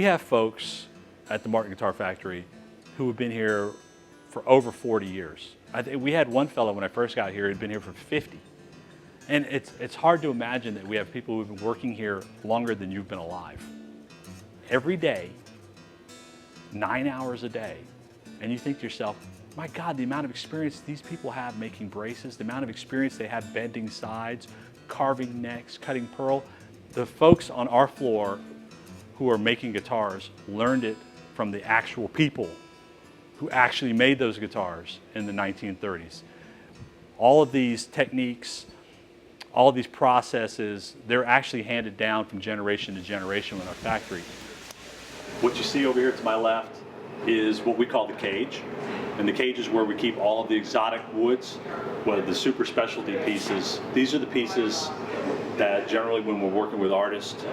We have folks at the Martin Guitar Factory who have been here for over 40 years. We had one fellow when I first got here who'd been here for 50. And it's hard to imagine that we have people who've been working here longer than you've been alive. Every day, 9 hours a day. And you think to yourself, my God, the amount of experience these people have making braces, the amount of experience they have bending sides, carving necks, cutting pearl. The folks on our floor who are making guitars learned it from the actual people who actually made those guitars in the 1930s. All of these techniques, all of these processes, they're actually handed down from generation to generation in our factory. What you see over here to my left is what we call the cage. And the cage is where we keep all of the exotic woods, the super specialty pieces. These are the pieces that generally when we're working with artists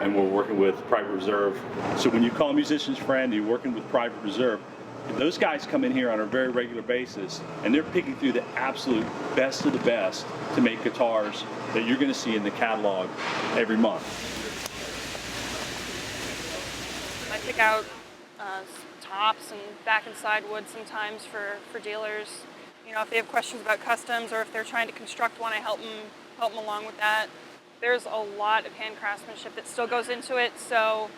and we're working with private reserve. So when you call a musician's friend, you're working with private reserve, those guys come in here on a very regular basis and they're picking through the absolute best of the best to make guitars that you're going to see in the catalog every month. I pick out tops and back and side wood sometimes for dealers. You know, if they have questions about customs or if they're trying to construct one, I help them along with that. There's a lot of hand craftsmanship that still goes into it. So,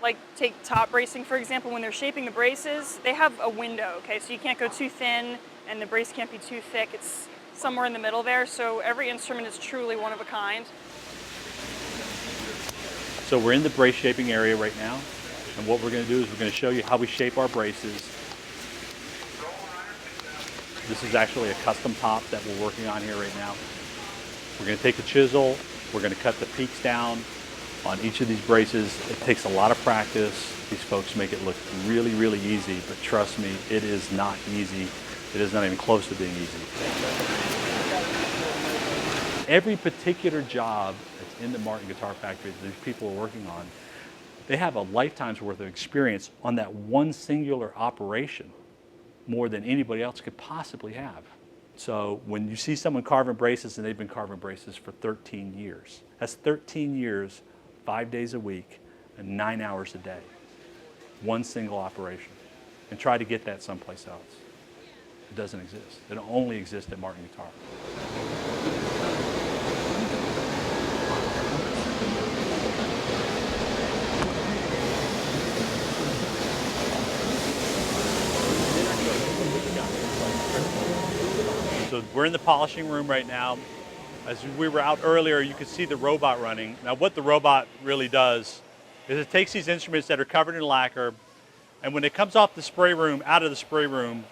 like take top bracing for example, when they're shaping the braces, they have a window, okay? So you can't go too thin and the brace can't be too thick. It's somewhere in the middle there. So every instrument is truly one of a kind. So we're in the brace shaping area right now. And what we're going to do is we're going to show you how we shape our braces. This is actually a custom top that we're working on here right now. We're going to take a chisel, we're going to cut the peaks down on each of these braces. It takes a lot of practice. These folks make it look really, really easy, but trust me, it is not easy. It is not even close to being easy. Every particular job that's in the Martin Guitar Factory that these people are working on, they have a lifetime's worth of experience on that one singular operation, more than anybody else could possibly have. So when you see someone carving braces and they've been carving braces for 13 years, that's 13 years, 5 days a week, and 9 hours a day. One single operation. And try to get that someplace else. It doesn't exist. It only exists at Martin Guitar. So we're in the polishing room right now. As we were out earlier, you could see the robot running. Now what the robot really does is it takes these instruments that are covered in lacquer, and when it comes off the spray room, out of the spray room,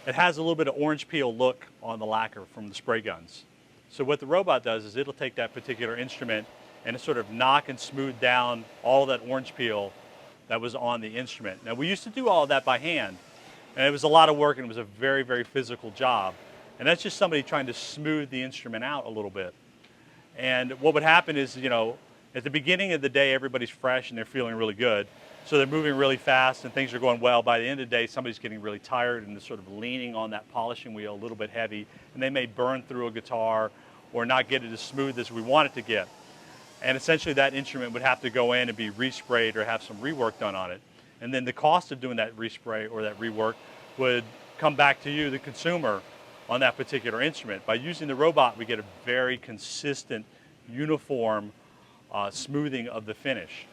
it has a little bit of orange peel look on the lacquer from the spray guns. So what the robot does is it'll take that particular instrument and it sort of knock and smooth down all that orange peel that was on the instrument. Now we used to do all of that by hand, and it was a lot of work and it was a very, very physical job. And that's just somebody trying to smooth the instrument out a little bit. And what would happen is, you know, at the beginning of the day, everybody's fresh and they're feeling really good. So they're moving really fast and things are going well. By the end of the day, somebody's getting really tired and they're sort of leaning on that polishing wheel a little bit heavy, and they may burn through a guitar or not get it as smooth as we want it to get. And essentially that instrument would have to go in and be resprayed or have some rework done on it. And then the cost of doing that respray or that rework would come back to you, the consumer, on that particular instrument. By using the robot, we get a very consistent, uniform smoothing of the finish.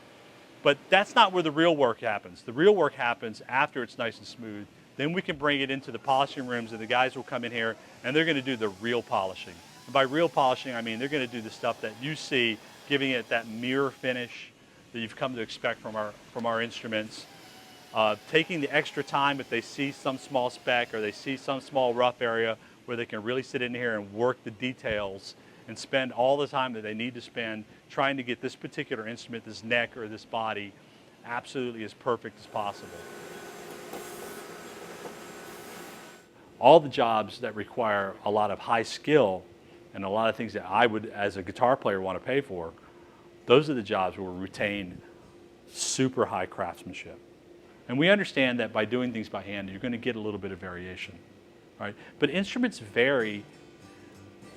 But that's not where the real work happens. The real work happens after it's nice and smooth. Then we can bring it into the polishing rooms, and the guys will come in here and they're going to do the real polishing. And by real polishing, I mean they're going to do the stuff that you see, giving it that mirror finish that you've come to expect from our instruments. Taking the extra time if they see some small speck or they see some small rough area where they can really sit in here and work the details and spend all the time that they need to spend trying to get this particular instrument, this neck or this body, absolutely as perfect as possible. All the jobs that require a lot of high skill and a lot of things that I would, as a guitar player, want to pay for, those are the jobs where we retain super high craftsmanship. And we understand that by doing things by hand, you're going to get a little bit of variation, right? But instruments vary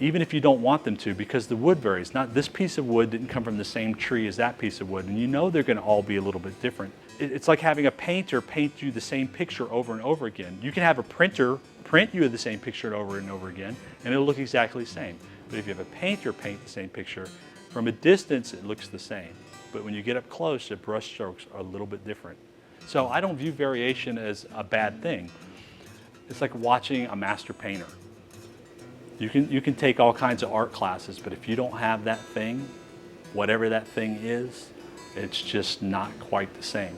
even if you don't want them to, because the wood varies. Not this piece of wood didn't come from the same tree as that piece of wood, and you know they're going to all be a little bit different. It's like having a painter paint you the same picture over and over again. You can have a printer print you the same picture over and over again, and it'll look exactly the same. But if you have a painter paint the same picture, from a distance it looks the same. But when you get up close, the brush strokes are a little bit different. So I don't view variation as a bad thing. It's like watching a master painter. You can take all kinds of art classes, but if you don't have that thing, whatever that thing is, it's just not quite the same.